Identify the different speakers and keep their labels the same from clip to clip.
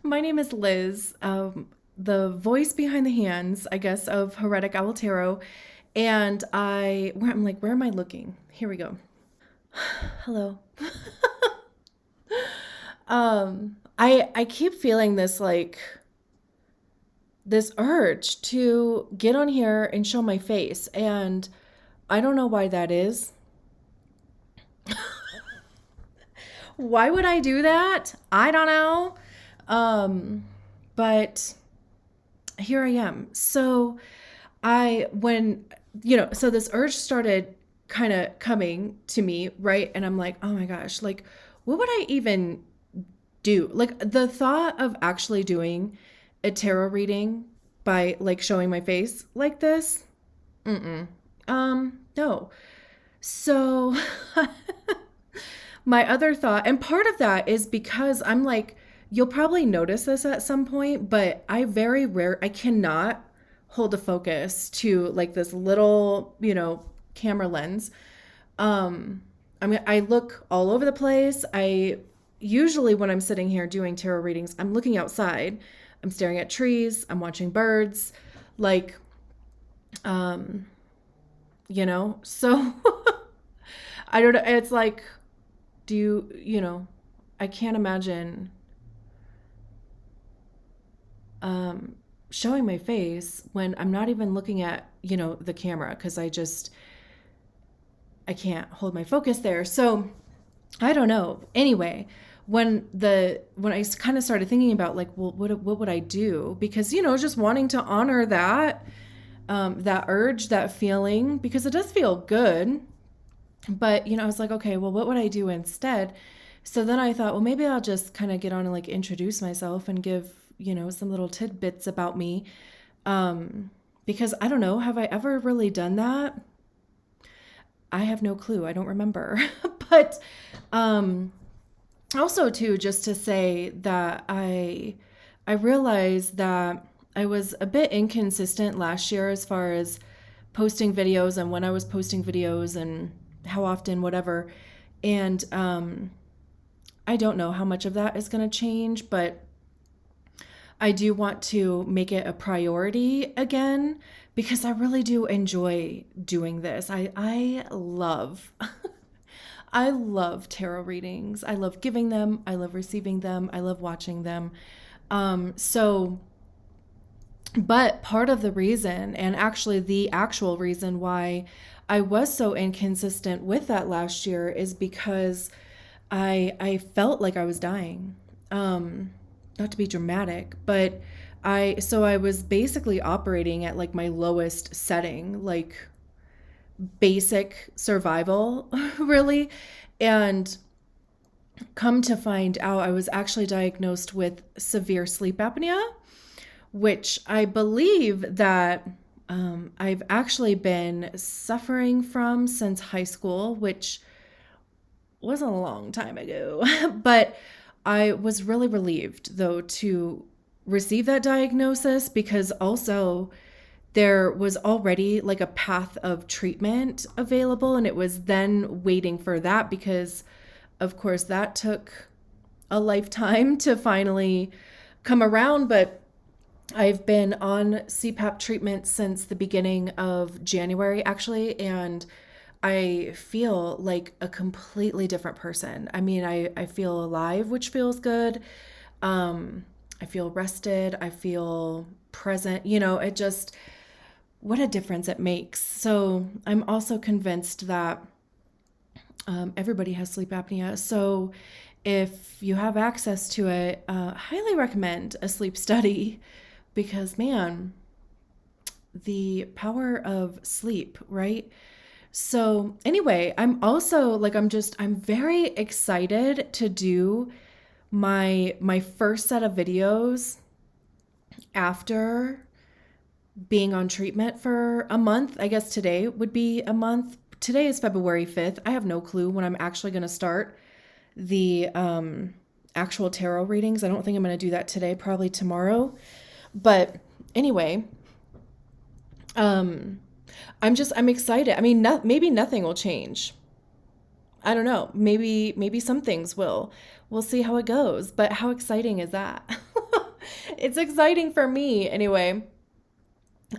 Speaker 1: My name is Liz, the voice behind the hands, I guess, of Heretic Owl Tarot. And I'm like, where am I looking? Here we go. Hello. I keep feeling this urge to get on here and show my face, and I don't know why that is. Why would I do that? I don't know. Um, but here I am. So when, so this urge started kind of coming to me, right? And I'm like, oh my gosh, like, what would I even do? Like, the thought of actually doing a tarot reading by like showing my face like this, no. So my other thought, and part of that is because I'm like, you'll probably notice this at some point, but I cannot hold a focus to like this little, camera lens. I look all over the place. I usually, when I'm sitting here doing tarot readings, I'm looking outside. I'm staring at trees. I'm watching birds. Like, um, so I don't know. It's like, do I can't imagine showing my face when I'm not even looking at, the camera because I can't hold my focus there. So I don't know. Anyway, when I kind of started thinking about like, well, what would I do? Because just wanting to honor that urge, that feeling, because it does feel good. But I was like, okay, well, what would I do instead? So then I thought, well, maybe I'll just kind of get on and like introduce myself and give some little tidbits about me. Because I don't know, have I ever really done that? I have no clue. I don't remember. But also too, just to say that I realized that I was a bit inconsistent last year as far as posting videos and when I was posting videos and how often, whatever. And I don't know how much of that is going to change, but I do want to make it a priority again because I really do enjoy doing this. I love I love tarot readings. I love giving them. I love receiving them. I love watching them. So but part of the reason, and actually the actual reason why I was so inconsistent with that last year is because I felt like I was dying. Not to be dramatic, but I was basically operating at like my lowest setting, like basic survival, really. And come to find out, I was actually diagnosed with severe sleep apnea, which I believe that I've actually been suffering from since high school, which was a long time ago. But I was really relieved, though, to receive that diagnosis because also there was already like a path of treatment available, and it was then waiting for that because, of course, that took a lifetime to finally come around. But I've been on CPAP treatment since the beginning of January, actually, and I feel like a completely different person. I mean, I feel alive, which feels good. I feel rested. I feel present. It just, what a difference it makes. So I'm also convinced that everybody has sleep apnea. So if you have access to it, highly recommend a sleep study because, man, the power of sleep, right? So anyway, I'm also like I'm very excited to do my first set of videos after being on treatment for a month. I guess today would be a month. Today is February 5th. I have no clue when I'm actually going to start the actual tarot readings. I don't think I'm going to do that today, probably tomorrow. But anyway, I'm excited. I mean, maybe nothing will change. I don't know. Maybe some things will. We'll see how it goes. But how exciting is that? It's exciting for me anyway.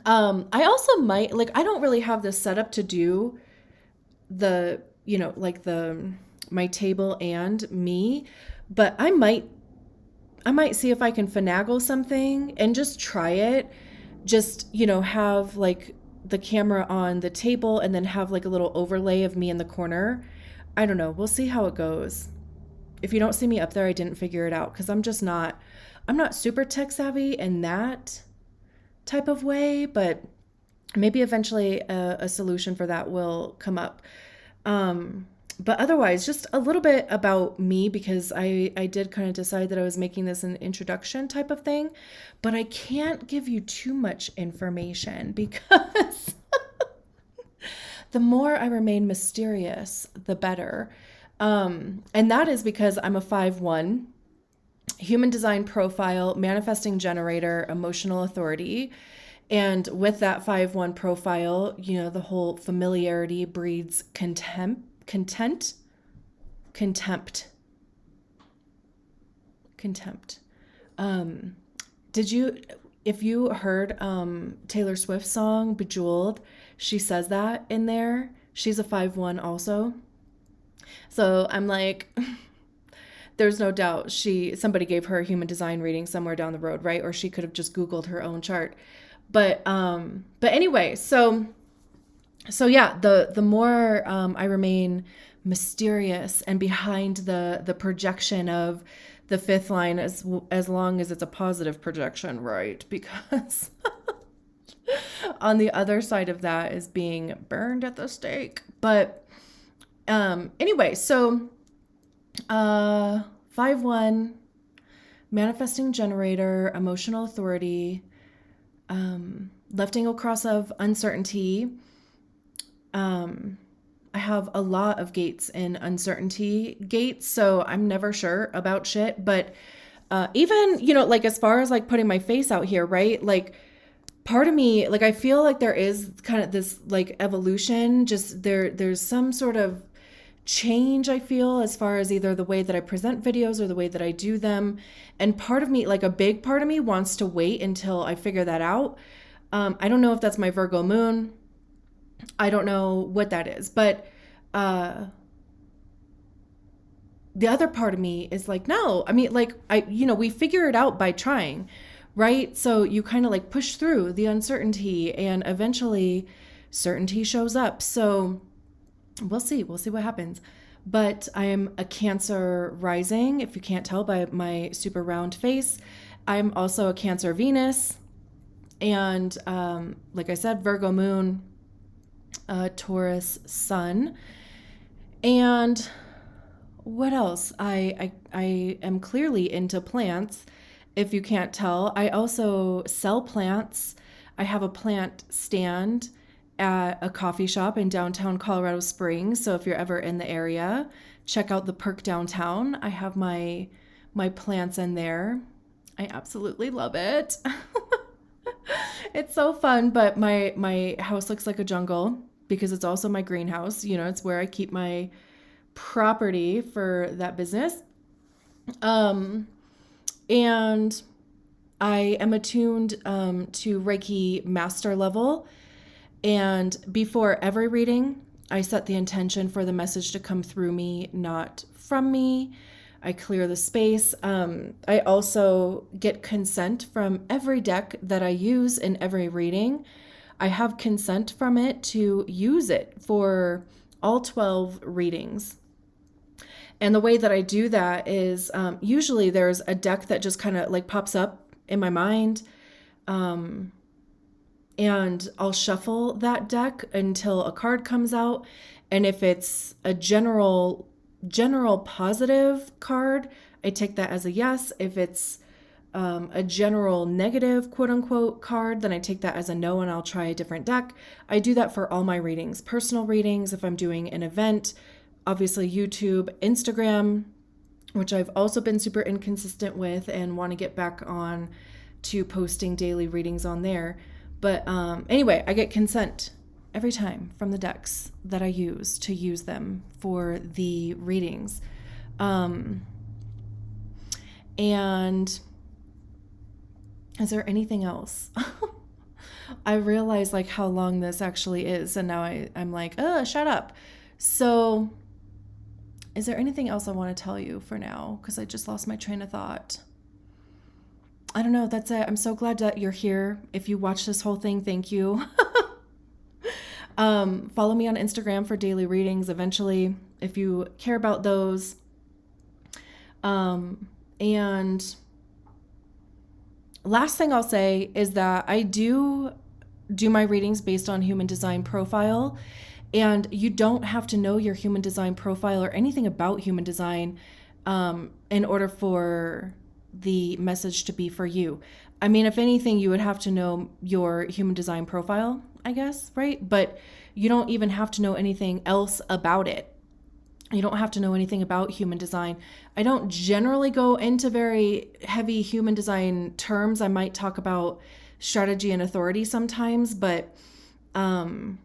Speaker 1: I also might like I don't really have this set up to do the, like the my table and me, but I might see if I can finagle something and just try it. Just, have like the camera on the table and then have like a little overlay of me in the corner. I don't know. We'll see how it goes. If you don't see me up there, I didn't figure it out because I'm not super tech savvy in that type of way, but maybe eventually a solution for that will come up. But otherwise, just a little bit about me because I did kind of decide that I was making this an introduction type of thing, but I can't give you too much information because the more I remain mysterious, the better. And that is because I'm a 5/1 human design profile, manifesting generator, emotional authority. And with that 5/1 profile, the whole familiarity breeds contempt. Um, did you, if you heard Taylor Swift's song Bejeweled, she says that in there. She's a 5/1 also. So I'm like, there's no doubt somebody gave her a human design reading somewhere down the road, right? Or she could have just Googled her own chart. But anyway, so yeah, the more I remain mysterious and behind the projection of the fifth line, as long as it's a positive projection, right? Because on the other side of that is being burned at the stake. But anyway, so 5/1 manifesting generator, emotional authority, left angle cross of uncertainty. I have a lot of gates in uncertainty gates, so I'm never sure about shit. But even, like as far as like putting my face out here, right? Like part of me, like I feel like there is kind of this like evolution, just there's some sort of change I feel as far as either the way that I present videos or the way that I do them. And part of me, like a big part of me wants to wait until I figure that out. I don't know if that's my Virgo moon. I don't know what that is, but the other part of me is like, no, I mean, like we figure it out by trying, right? So you kind of like push through the uncertainty and eventually certainty shows up. So we'll see what happens. But I'm a Cancer rising, if you can't tell by my super round face. I'm also a Cancer Venus. And like I said, Virgo moon, Taurus sun. And what else? I am clearly into plants, if you can't tell. I also sell plants. I have a plant stand at a coffee shop in downtown Colorado Springs. So if you're ever in the area, check out the Perk downtown. I have my plants in there. I absolutely love it. It's so fun, but my house looks like a jungle because it's also my greenhouse. It's where I keep my property for that business. And I am attuned to Reiki master level. And before every reading, I set the intention for the message to come through me, not from me. I clear the space. I also get consent from every deck that I use in every reading. I have consent from it to use it for all 12 readings. And the way that I do that is usually there's a deck that just kind of like pops up in my mind. And I'll shuffle that deck until a card comes out. And if it's a general positive card, I take that as a yes. If it's a general negative, quote unquote, card, then I take that as a no and I'll try a different deck. I do that for all my readings, personal readings, if I'm doing an event, obviously YouTube, Instagram, which I've also been super inconsistent with and want to get back on to posting daily readings on there. But anyway, I get consent every time from the decks that I use to use them for the readings. And is there anything else? I realize like how long this actually is, and now I'm like, shut up. So is there anything else I want to tell you for now? Because I just lost my train of thought. I don't know. That's it. I'm so glad that you're here. If you watch this whole thing, thank you. Follow me on Instagram for daily readings eventually, if you care about those. And last thing I'll say is that I do my readings based on human design profile, and you don't have to know your human design profile or anything about human design in order for the message to be for you. I mean, if anything, you would have to know your human design profile, I guess, right? But you don't even have to know anything else about it. You don't have to know anything about human design. I don't generally go into very heavy human design terms. I might talk about strategy and authority sometimes, but the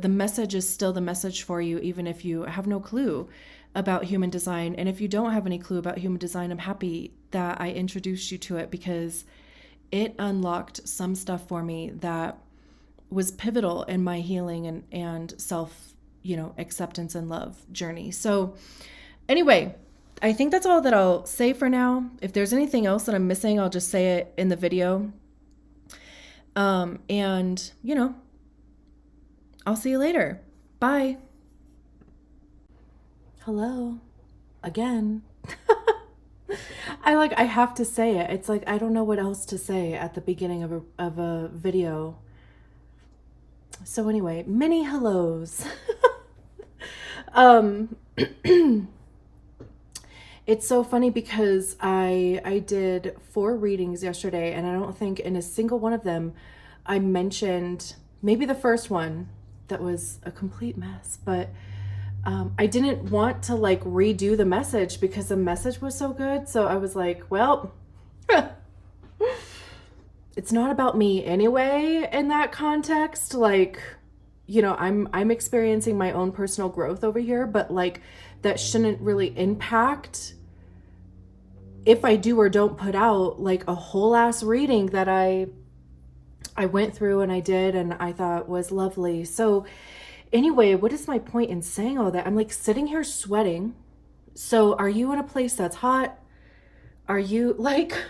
Speaker 1: message is still the message for you, even if you have no clue about human design. And if you don't have any clue about human design, I'm happy that I introduced you to it, because it unlocked some stuff for me that was pivotal in my healing and self, acceptance and love journey. So anyway, I think that's all that I'll say for now. If there's anything else that I'm missing, I'll just say it in the video. And I'll see you later. Bye. Hello again. I have to say it. It's like, I don't know what else to say at the beginning of a video. So anyway, many hellos. It's so funny because I did 4 readings yesterday, and I don't think in a single one of them I mentioned, maybe the first one that was a complete mess, but I didn't want to redo the message because the message was so good. So I was like, well, it's not about me anyway in that context. I'm experiencing my own personal growth over here, but that shouldn't really impact if I do or don't put out a whole ass reading that I went through and I did and I thought was lovely. So anyway, what is my point in saying all that? I'm sitting here sweating. So are you in a place that's hot? Are you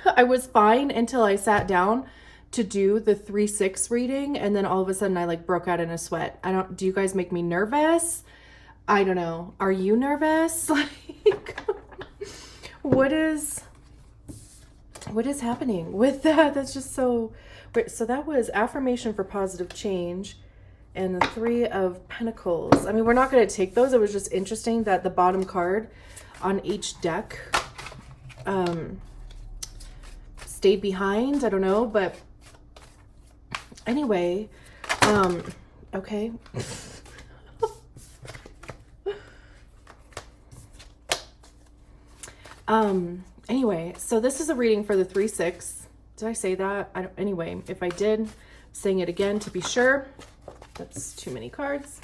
Speaker 1: I was fine until I sat down to do the 3-6 reading, and then all of a sudden I broke out in a sweat. Do you guys make me nervous? I don't know. Are you nervous? What is happening with that? That's just so great. So that was affirmation for positive change and the 3 of Pentacles. I mean, we're not going to take those. It was just interesting that the bottom card on each deck stayed behind. I don't know, but anyway, okay. Anyway, so this is a reading for the 3-6. Did I say that? Anyway, if I did, I'm saying it again to be sure. That's too many cards.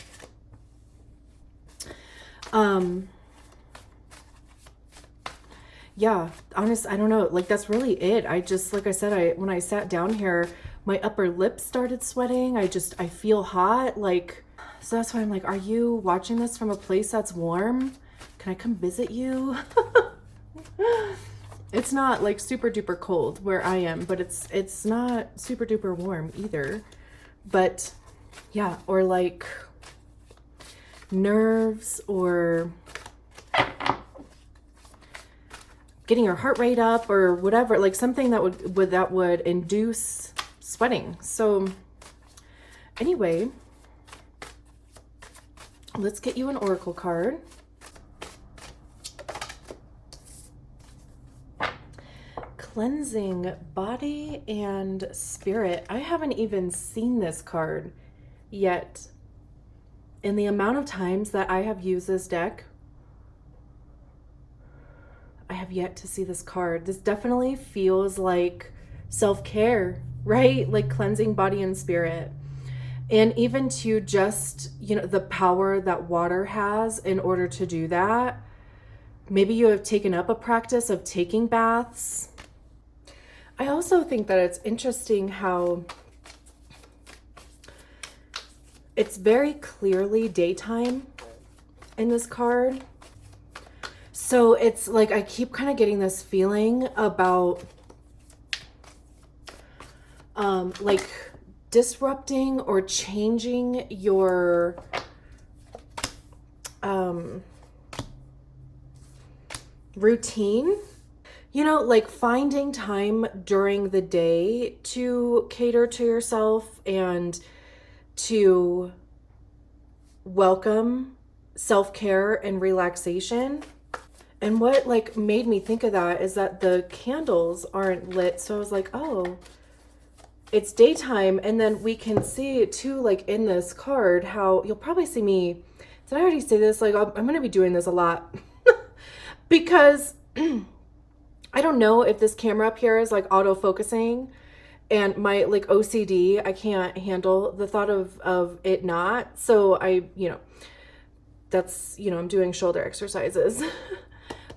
Speaker 1: Yeah, honest, I don't know. That's really it. I just, like I said, when I sat down here, my upper lip started sweating. I feel hot. So that's why I'm are you watching this from a place that's warm? Can I come visit you? It's not super duper cold where I am, but it's not super duper warm either. But yeah, or nerves, or getting your heart rate up, or whatever, something that would induce sweating. So anyway, let's get you an oracle card. Cleansing body and spirit. I haven't even seen this card yet. In the amount of times that I have used this deck, I have yet to see this card. This definitely feels like self-care, right? Cleansing body and spirit. And even to just, the power that water has in order to do that. Maybe you have taken up a practice of taking baths. I also think that it's interesting how it's very clearly daytime in this card. So it's like I keep kind of getting this feeling about like disrupting or changing your routine. Like finding time during the day to cater to yourself and to welcome self-care and relaxation. And what like made me think of that is that the candles aren't lit. So I was like, oh, it's daytime. And then we can see too, like in this card, how you'll probably see me. Did I already say this? Like, I'm going to be doing this a lot because I don't know if this camera up here is like auto-focusing, and my like OCD, I can't handle the thought of it not. So that's, I'm doing shoulder exercises.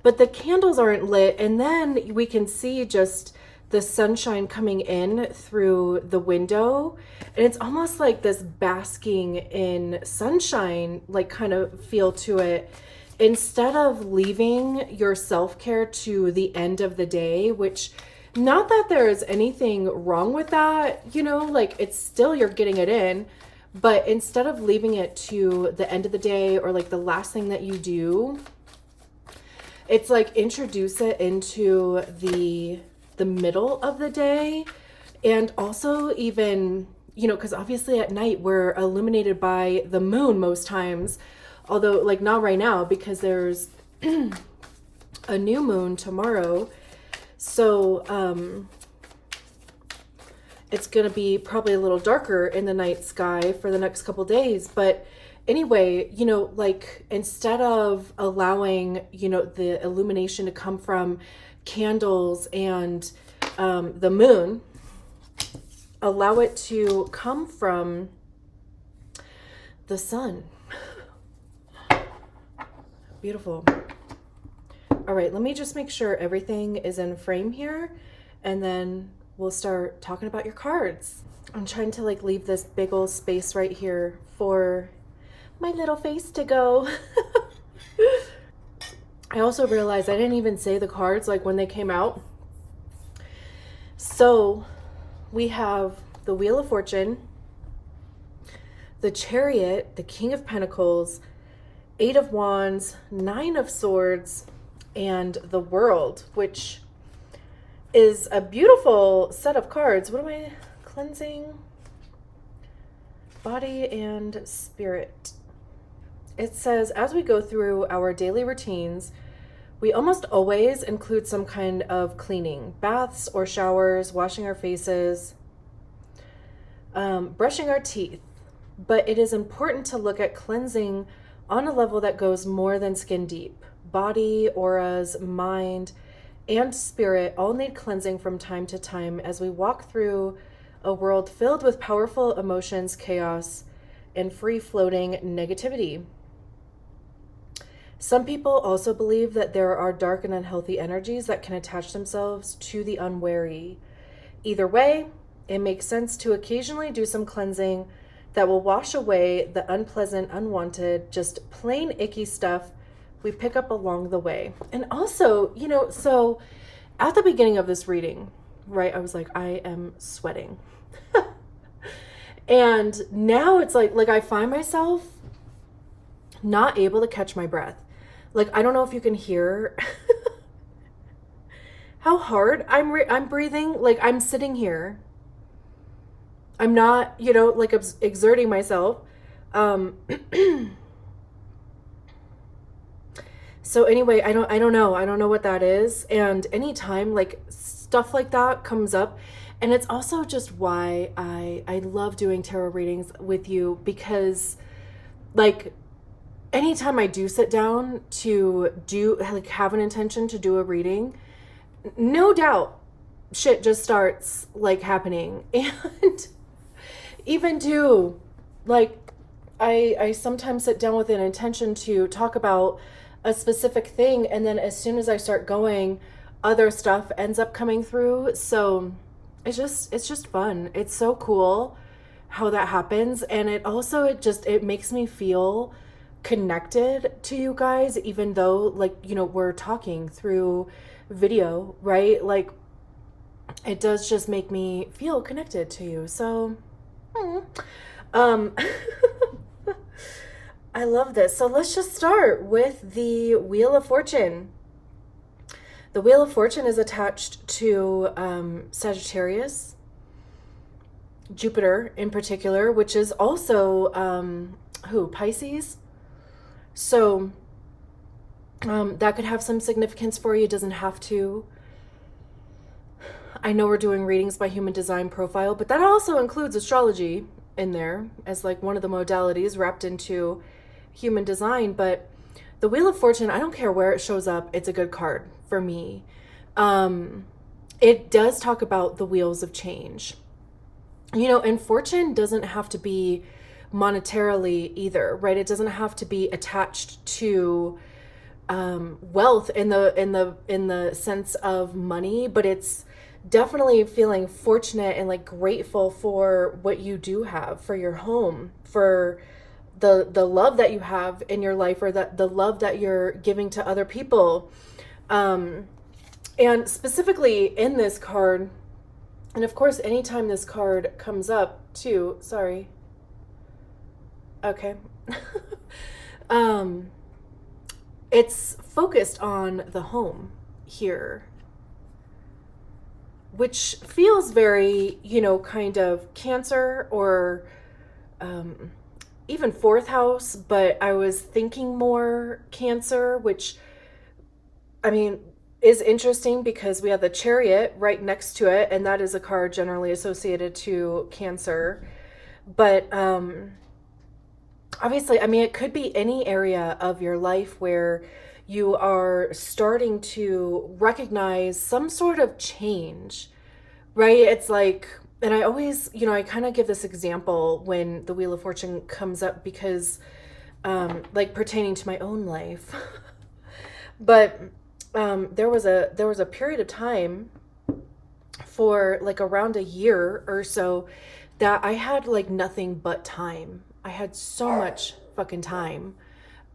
Speaker 1: But the candles aren't lit, and then we can see just the sunshine coming in through the window, and it's almost like this basking in sunshine like kind of feel to it, instead of leaving your self-care to the end of the day, which not that there's anything wrong with that, like it's still you're getting it in, but instead of leaving it to the end of the day or like the last thing that you do, it's like introduce it into the middle of the day. And also even, because obviously at night we're illuminated by the moon most times, although like not right now because there's a new moon tomorrow. So it's going to be probably a little darker in the night sky for the next couple days. But anyway, like instead of allowing, the illumination to come from candles and the moon, allow it to come from the sun. Beautiful. All right, let me just make sure everything is in frame here, and then we'll start talking about your cards. I'm trying to like leave this big old space right here for my little face to go. I also realized I didn't even say the cards like when they came out. So we have the Wheel of Fortune, the Chariot, the King of Pentacles, 8 of Wands, 9 of Swords, and the World, which is a beautiful set of cards. What am I cleansing? Body and spirit. It says, as we go through our daily routines, we almost always include some kind of cleaning, baths or showers, washing our faces, brushing our teeth. But it is important to look at cleansing on a level that goes more than skin deep. Body, auras, mind, and spirit all need cleansing from time to time as we walk through a world filled with powerful emotions, chaos, and free-floating negativity. Some people also believe that there are dark and unhealthy energies that can attach themselves to the unwary. Either way, it makes sense to occasionally do some cleansing that will wash away the unpleasant, unwanted, just plain icky stuff we pick up along the way. And also, so at the beginning of this reading, right, I was like, I am sweating. And now it's like I find myself not able to catch my breath. Like, I don't know if you can hear how hard I'm breathing. Like, I'm sitting here. I'm not, like exerting myself. So anyway, I don't know what that is. And anytime like stuff like that comes up, and it's also just why I love doing tarot readings with you, because like anytime I do sit down to have an intention to do a reading, no doubt shit just starts like happening. And even too, Like, I sometimes sit down with an intention to talk about a specific thing, and then as soon as I start going, other stuff ends up coming through. So it's just fun. It's so cool how that happens, and it makes me feel connected to you guys, even though, like, we're talking through video, right? Like, it does just make me feel connected to you. So um I love this. So let's just start with the Wheel of Fortune. The Wheel of Fortune is attached to Sagittarius, Jupiter in particular, which is also Pisces. So that could have some significance for you. It doesn't have to. I know we're doing readings by human design profile, but that also includes astrology in there as like one of the modalities wrapped into human design. But the Wheel of Fortune, I don't care where it shows up, it's a good card for me. It does talk about the wheels of change. And fortune doesn't have to be monetarily either, right? It doesn't have to be attached to wealth in the sense of money, but it's definitely feeling fortunate and like grateful for what you do have, for your home, for the love that you have in your life, or that the love that you're giving to other people. And specifically in this card, and of course anytime this card comes up too, sorry, okay, it's focused on the home here, which feels very, kind of Cancer, or even fourth house, but I was thinking more Cancer, which, I mean, is interesting because we have the Chariot right next to it, and that is a card generally associated to Cancer. But obviously, I mean, it could be any area of your life where you are starting to recognize some sort of change, right? It's like, and I always, I kind of give this example when the Wheel of Fortune comes up because, like, pertaining to my own life. But there was a period of time for like around a year or so that I had like nothing but time. I had so much fucking time.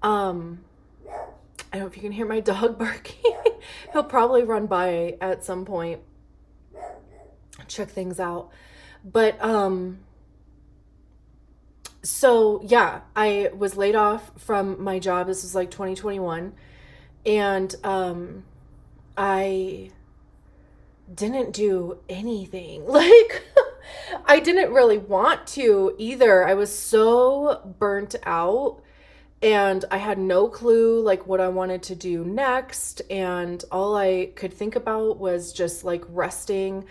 Speaker 1: I don't know if you can hear my dog barking. He'll probably run by at some point, check things out. But so yeah, I was laid off from my job. This was like 2021. And I didn't do anything. Like, I didn't really want to either. I was so burnt out, and I had no clue like what I wanted to do next, and all I could think about was just like resting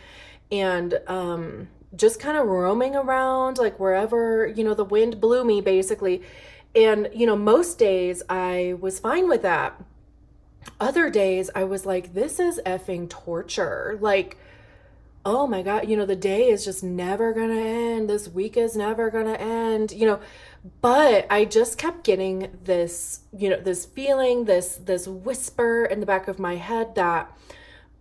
Speaker 1: and just kind of roaming around like wherever, the wind blew me basically. And most days I was fine with that. Other days I was like, this is effing torture. Like, oh my God, the day is just never gonna end. This week is never gonna end, but I just kept getting this, this feeling, this whisper in the back of my head that,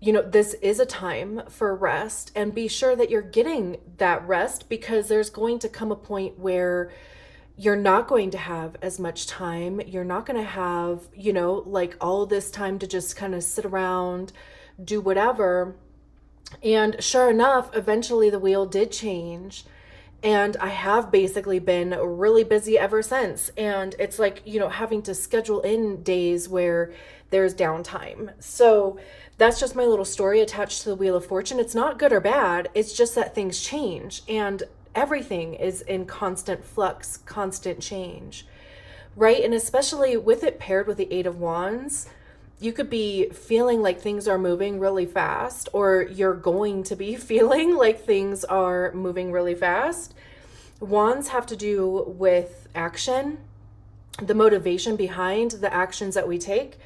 Speaker 1: this is a time for rest, and be sure that you're getting that rest, because there's going to come a point where you're not going to have as much time. You're not going to have, like all this time to just kind of sit around, do whatever. And sure enough, eventually the wheel did change. And I have basically been really busy ever since. And it's like, having to schedule in days where there's downtime. So that's just my little story attached to the Wheel of Fortune. It's not good or bad. It's just that things change. And everything is in constant flux, constant change, right? And especially with it paired with the Eight of Wands, you could be feeling like things are moving really fast, or you're going to be feeling like things are moving really fast. Wands have to do with action, the motivation behind the actions that we take.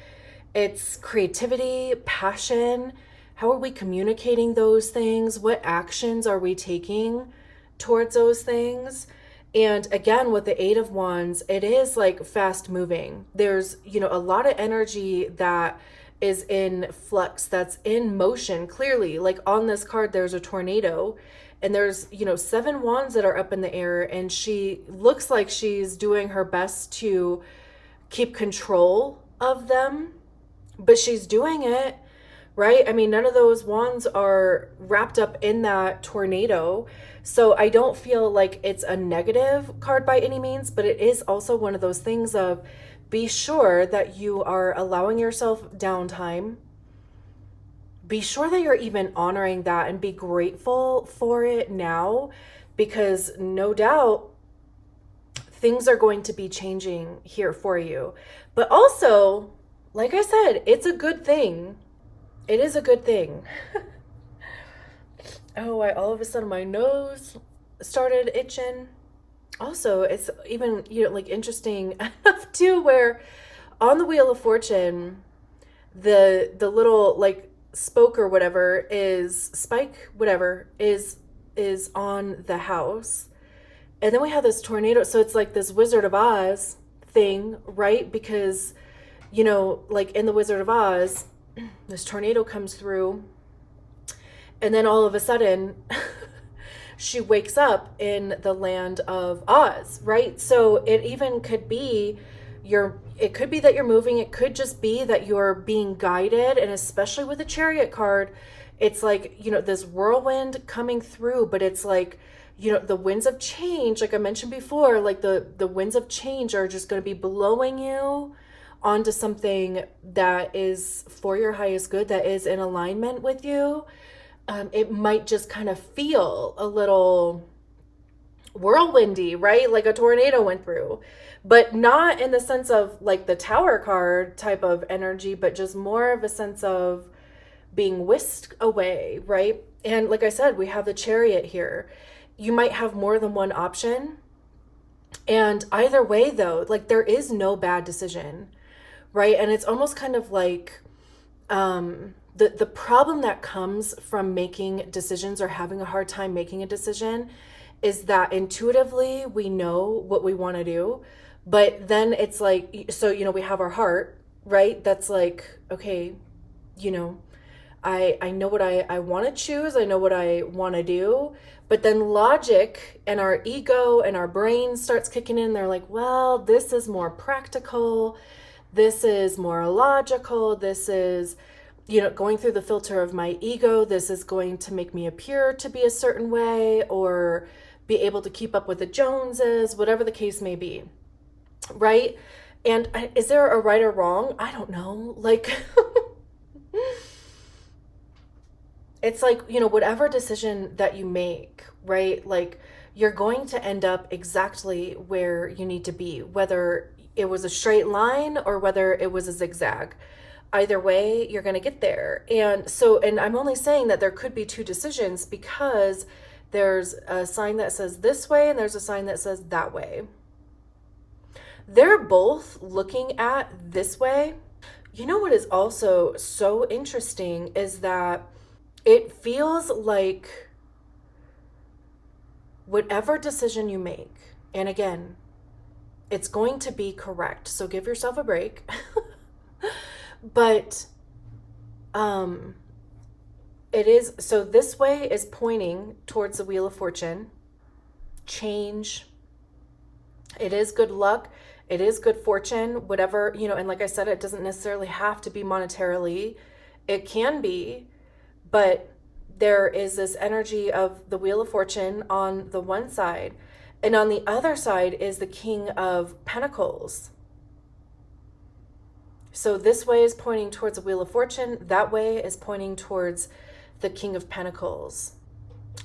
Speaker 1: It's creativity, passion. How are we communicating those things? What actions are we taking towards those things? And again, with the Eight of Wands, it is like fast moving. There's, a lot of energy that is in flux, that's in motion, clearly. Like on this card, there's a tornado, and there's, 7 wands that are up in the air, and she looks like she's doing her best to keep control of them, but she's doing it, right? I mean, none of those wands are wrapped up in that tornado. So I don't feel like it's a negative card by any means, but it is also one of those things of be sure that you are allowing yourself downtime. Be sure that you're even honoring that and be grateful for it now, because no doubt things are going to be changing here for you. But also, like I said, it's a good thing. It is a good thing. Oh, all of a sudden my nose started itching. Also, it's even, like interesting enough too, where on the Wheel of Fortune, the little like spoke or whatever is spike, whatever is on the house. And then we have this tornado. So it's like this Wizard of Oz thing, right? Because, like in the Wizard of Oz, this tornado comes through, and then all of a sudden she wakes up in the land of Oz, right? So it even could be it could be that you're moving. It could just be that you're being guided. And especially with the Chariot card, it's like, this whirlwind coming through, but it's like, the winds of change, like I mentioned before, like the winds of change are just going to be blowing you onto something that is for your highest good, that is in alignment with you. It might just kind of feel a little whirlwindy, right? Like a tornado went through, but not in the sense of like the Tower card type of energy, but just more of a sense of being whisked away, right? And like I said, we have the Chariot here. You might have more than one option. And either way though, like there is no bad decision, right? And it's almost kind of like, the problem that comes from making decisions or having a hard time making a decision is that intuitively we know what we want to do, but then it's like, so, we have our heart, right? That's like, okay, I know what I want to choose. I know what I want to do, but then logic and our ego and our brain starts kicking in. They're like, well, this is more practical. This is more logical. This is, going through the filter of my ego. This is going to make me appear to be a certain way or be able to keep up with the Joneses, whatever the case may be. Right? And is there a right or wrong? I don't know. Like, it's like, whatever decision that you make, right? Like you're going to end up exactly where you need to be, whether it was a straight line or whether it was a zigzag. Either way, you're going to get there. And so, and I'm only saying that there could be two decisions because there's a sign that says this way and there's a sign that says that way. They're both looking at this way. What is also so interesting is that it feels like whatever decision you make, and again, it's going to be correct. So give yourself a break. But it is, so this way is pointing towards the Wheel of Fortune, change. It is good luck. It is good fortune, whatever, and like I said, it doesn't necessarily have to be monetarily. It can be, but there is this energy of the Wheel of Fortune on the one side, and on the other side is the King of Pentacles. So this way is pointing towards the Wheel of Fortune. That way is pointing towards the King of Pentacles.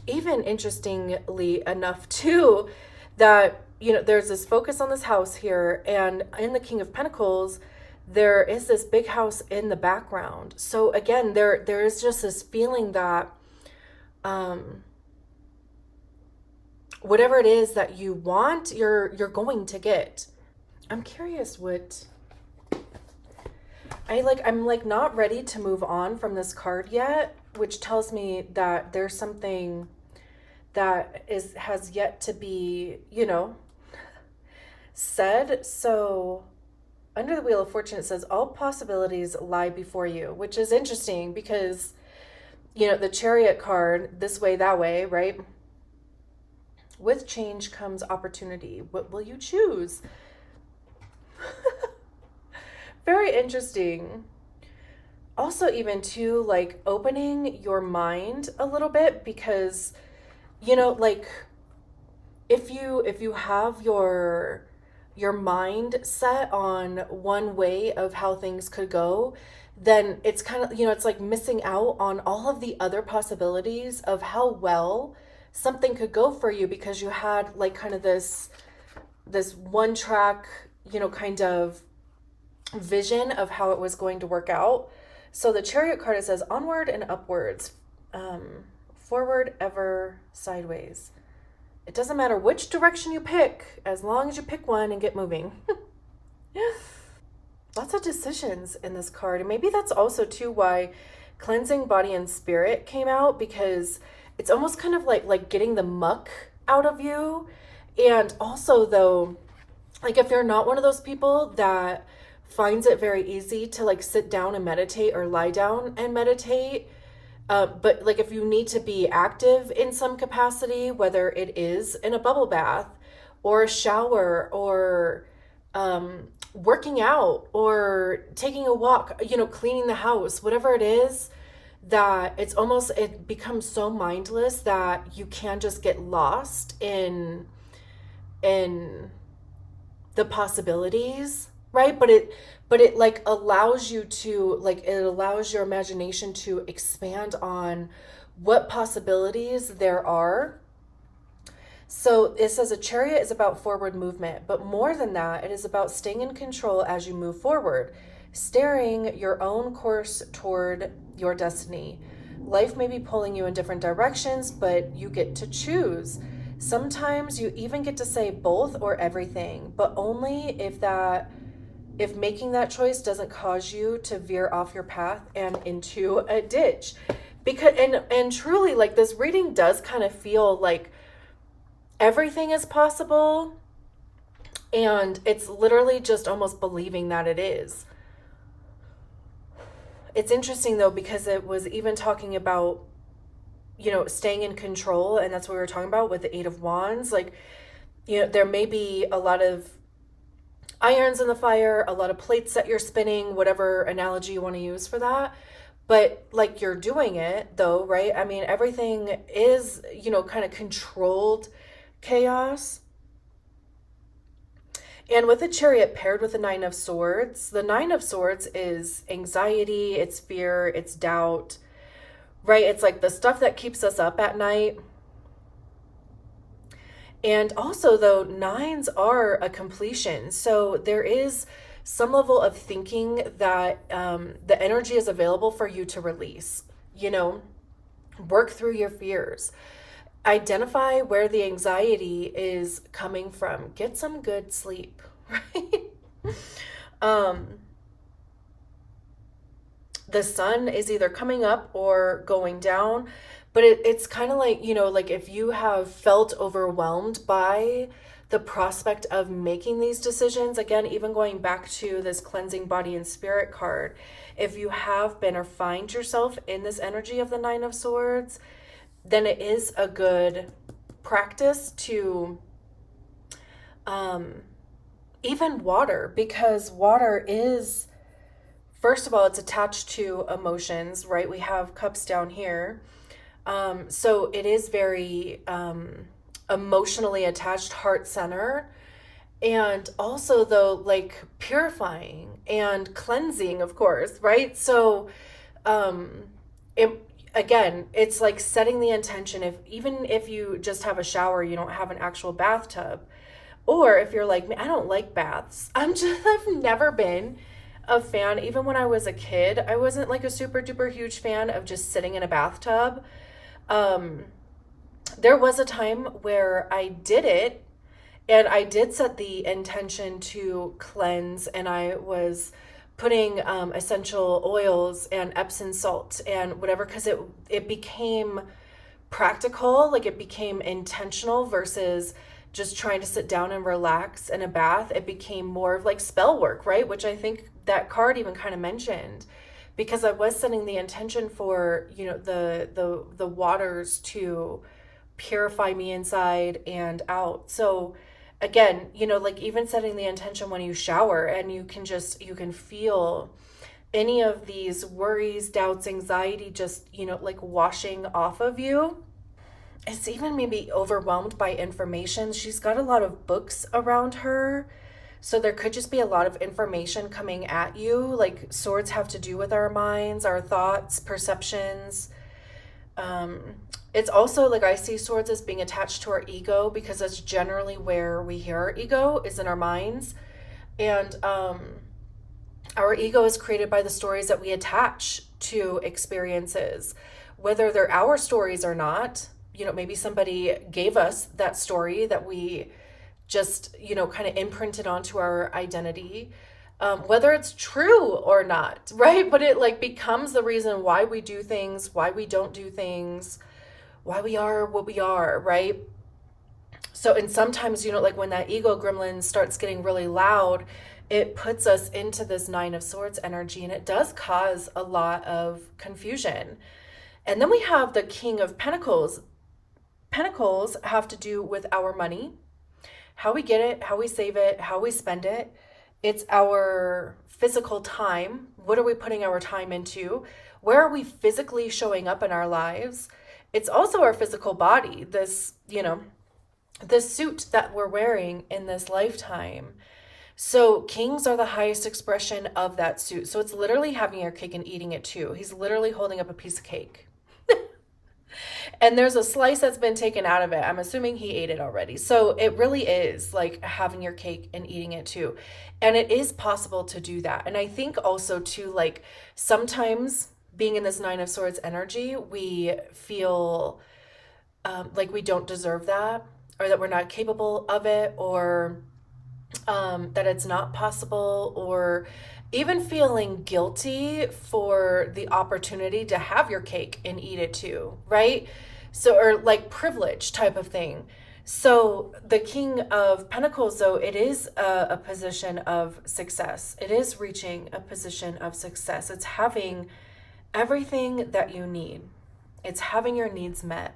Speaker 1: Even interestingly enough too, that, there's this focus on this house here, and in the King of Pentacles, there is this big house in the background. So again, there is just this feeling that whatever it is that you want, you're going to get. I'm curious what I'm like not ready to move on from this card yet, which tells me that there's something that has yet to be, said. So under the Wheel of Fortune, it says all possibilities lie before you, which is interesting because, the Chariot card, this way, that way, right? With change comes opportunity. What will you choose? Very interesting. Also, even too, like opening your mind a little bit, because, like if you have your mind set on one way of how things could go, then it's kind of, it's like missing out on all of the other possibilities of how well something could go for you, because you had like kind of this one track, kind of vision of how it was going to work out. So the Chariot card, it says onward and upwards, forward, ever, sideways. It doesn't matter which direction you pick, as long as you pick one and get moving. Lots of decisions in this card. And maybe that's also too why cleansing body and spirit came out, because it's almost kind of like getting the muck out of you. And also though, like if you're not one of those people that finds it very easy to like sit down and meditate or lie down and meditate, but like if you need to be active in some capacity, whether it is in a bubble bath or a shower or working out or taking a walk, cleaning the house, whatever it is, that it becomes so mindless that you can just get lost in the possibilities, right? But it like allows you to, like, it allows your imagination to expand on what possibilities there are. So it says a chariot is about forward movement, but more than that, it is about staying in control as you move forward, steering your own course toward your destiny. Life may be pulling you in different directions, but you get to choose. Sometimes you even get to say both or everything, but only if making that choice doesn't cause you to veer off your path and into a ditch. Because and truly, like, this reading does kind of feel like everything is possible, and it's literally just almost believing that it is. It's interesting though, because it was even talking about, staying in control, and that's what we were talking about with the Eight of Wands. Like, there may be a lot of irons in the fire, a lot of plates that you're spinning, whatever analogy you want to use for that. But like, you're doing it though, right? I mean, everything is, kind of controlled chaos. And with the Chariot paired with the Nine of Swords, the Nine of Swords is anxiety, it's fear, it's doubt, right? It's like the stuff that keeps us up at night. And also though, nines are a completion. So there is some level of thinking that the energy is available for you to release, work through your fears. Identify where the anxiety is coming from. Get some good sleep, right? The sun is either coming up or going down, but it's kind of like, like if you have felt overwhelmed by the prospect of making these decisions, again, even going back to this cleansing body and spirit card, if you have been or find yourself in this energy of the Nine of Swords, then it is a good practice to even water, because water is, first of all, it's attached to emotions, right? We have cups down here. So it is very emotionally attached, heart center. And also though, like purifying and cleansing, of course, right? So again, it's like setting the intention. Even if you just have a shower, you don't have an actual bathtub, or if you're like me, I don't like baths. I've never been a fan. Even when I was a kid, I wasn't like a super duper huge fan of just sitting in a bathtub. There was a time where I did it, and I did set the intention to cleanse, and I was putting essential oils and Epsom salt and whatever, because it became practical, like it became intentional versus just trying to sit down and relax in a bath. It became more of like spell work, right? Which I think that card even kind of mentioned, because I was setting the intention for, the waters to purify me inside and out. So again, like even setting the intention when you shower, and you can feel any of these worries, doubts, anxiety, just, like washing off of you. It's even maybe overwhelmed by information. She's got a lot of books around her. So there could just be a lot of information coming at you. Like swords have to do with our minds, our thoughts, perceptions. It's also like I see swords as being attached to our ego, because that's generally where we hear our ego is in our minds. And our ego is created by the stories that we attach to experiences, whether they're our stories or not. Maybe somebody gave us that story that we just, kind of imprinted onto our identity, whether it's true or not, right? But it like becomes the reason why we do things, why we don't do things, why we are what we are, right? So, and sometimes, like when that ego gremlin starts getting really loud, it puts us into this Nine of Swords energy, and it does cause a lot of confusion. And then we have the King of Pentacles. Pentacles have to do with our money, how we get it, how we save it, how we spend it. It's our physical time. What are we putting our time into? Where are we physically showing up in our lives? It's also our physical body, this, this suit that we're wearing in this lifetime. So kings are the highest expression of that suit. So it's literally having your cake and eating it too. He's literally holding up a piece of cake. And there's a slice that's been taken out of it. I'm assuming he ate it already. So it really is like having your cake and eating it too. And it is possible to do that. And I think also too, like sometimes being in this Nine of Swords energy, we feel like we don't deserve that, or that we're not capable of it, or that it's not possible, or even feeling guilty for the opportunity to have your cake and eat it too, right? So, or like privilege type of thing. So the King of Pentacles, though, it is a position of success. It is reaching a position of success. It's having everything that you need. It's having your needs met.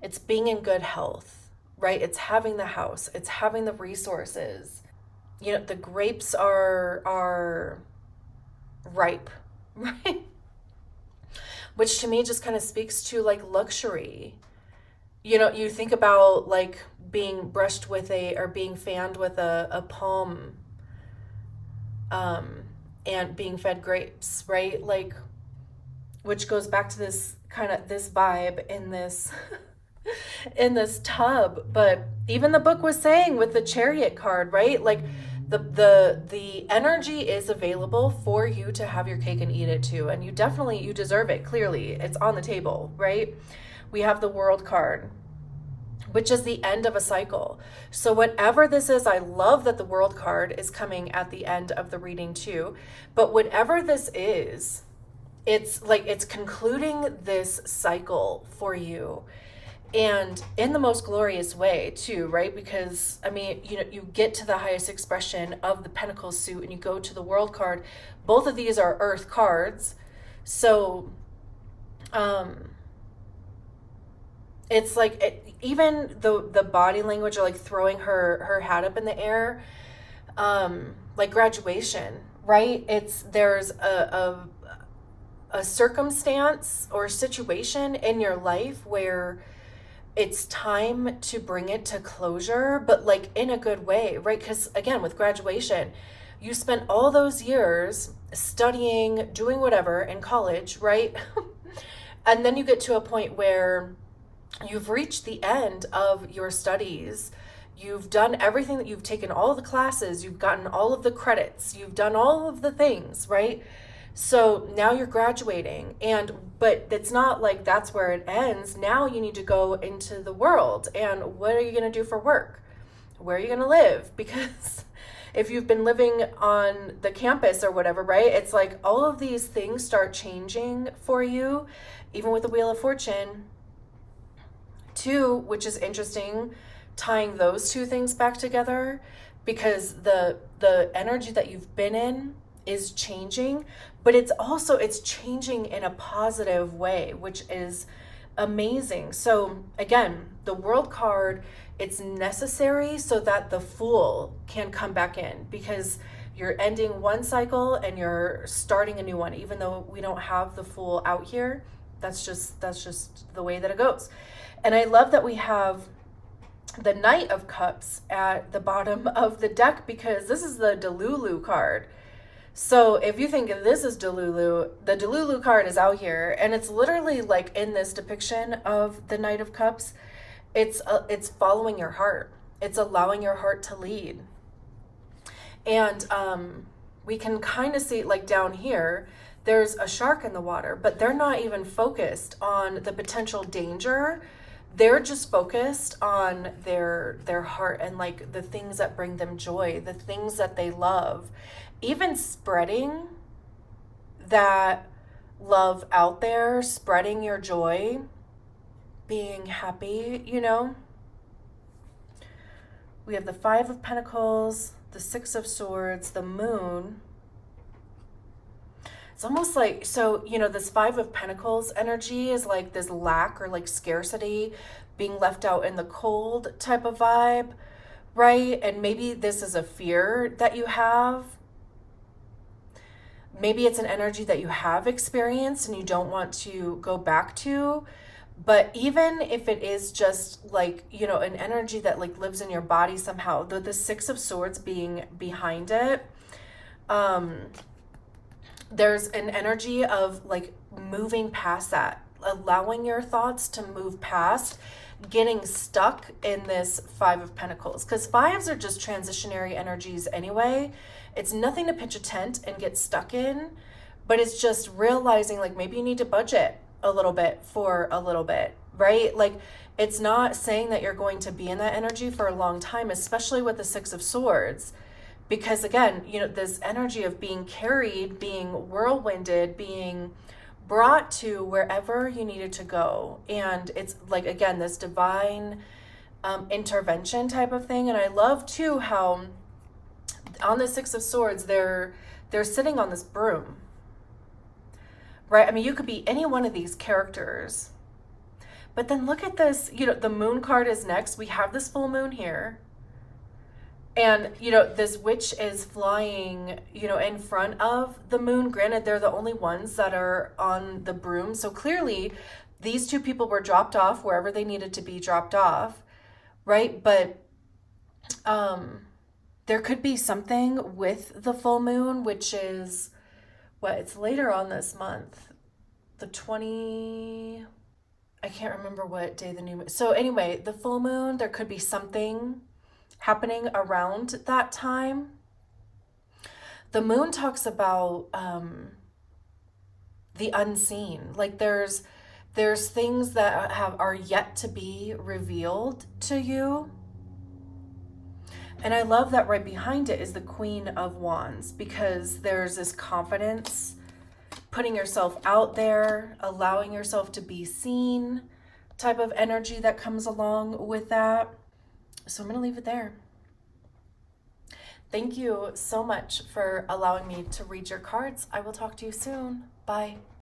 Speaker 1: It's being in good health, right? It's having the house. It's having the resources. The grapes are ripe, right? Which to me just kind of speaks to like luxury. You think about like being brushed with or being fanned with a palm, and being fed grapes, right? Like, which goes back to this kind of this vibe in this in this tub. But even the book was saying with the Chariot card, right? Like the energy is available for you to have your cake and eat it too. And you deserve it. Clearly it's on the table, right? We have the World card, which is the end of a cycle. So whatever this is, I love that the World card is coming at the end of the reading too. But whatever this is, it's like it's concluding this cycle for you. And in the most glorious way too, right? Because I mean, you get to the highest expression of the Pentacles suit and you go to the World card. Both of these are Earth cards. So it's like even the body language, or like throwing her hat up in the air, like graduation, right? There's a circumstance or situation in your life where it's time to bring it to closure, but like in a good way, right? Because again, with graduation, you spent all those years studying, doing whatever in college, right? And then you get to a point where you've reached the end of your studies. You've done everything, that you've taken all of the classes, you've gotten all of the credits, you've done all of the things, right? So now you're graduating, but it's not like that's where it ends. Now you need to go into the world. And what are you going to do for work? Where are you going to live? Because if you've been living on the campus or whatever, right? It's like all of these things start changing for you. Even with the Wheel of Fortune, Two, which is interesting, tying those two things back together, because the energy that you've been in is changing, but it's changing in a positive way, which is amazing. So again, the World card, it's necessary so that the Fool can come back in, because you're ending one cycle and you're starting a new one. Even though we don't have the Fool out here, that's just the way that it goes. And I love that we have the Knight of Cups at the bottom of the deck, because this is the Delulu card. So if you think this is Delulu, the Delulu card is out here, and it's literally like in this depiction of the Knight of Cups, it's following your heart. It's allowing your heart to lead. And we can kind of see, like down here, there's a shark in the water, but they're not even focused on the potential danger. They're just focused on their heart and like the things that bring them joy, the things that they love. Even spreading that love out there, spreading your joy, being happy, you know. We have the Five of Pentacles, the Six of Swords, the Moon. It's almost like, so, you know, this Five of Pentacles energy is like this lack or like scarcity, being left out in the cold type of vibe, right? And maybe this is a fear that you have. Maybe it's an energy that you have experienced and you don't want to go back to. But even if it is just like, you know, an energy that like lives in your body somehow, the Six of Swords being behind it, there's an energy of like moving past that, allowing your thoughts to move past getting stuck in this Five of Pentacles, because fives are just transitionary energies anyway. It's nothing to pitch a tent and get stuck in, but it's just realizing like maybe you need to budget a little bit for a little bit, right? Like it's not saying that you're going to be in that energy for a long time, especially with the Six of Swords, because again, you know, this energy of being carried, being whirlwinded, being brought to wherever you needed to go. And it's like, again, this divine intervention type of thing. And I love too how on the Six of Swords, they're sitting on this broom, right? I mean, you could be any one of these characters, but then look at this, you know, the Moon card is next. We have this full moon here. And, you know, this witch is flying, you know, in front of the moon. Granted, they're the only ones that are on the broom. So clearly, these two people were dropped off wherever they needed to be dropped off, right? But there could be something with the full moon, which is, it's later on this month. The 20... I can't remember what day the new moon... So anyway, the full moon, there could be something happening around that time. The moon talks about the unseen. Like there's things that are yet to be revealed to you. And I love that right behind it is the Queen of Wands, because there's this confidence, putting yourself out there, allowing yourself to be seen type of energy that comes along with that. So I'm going to leave it there. Thank you so much for allowing me to read your cards. I will talk to you soon. Bye.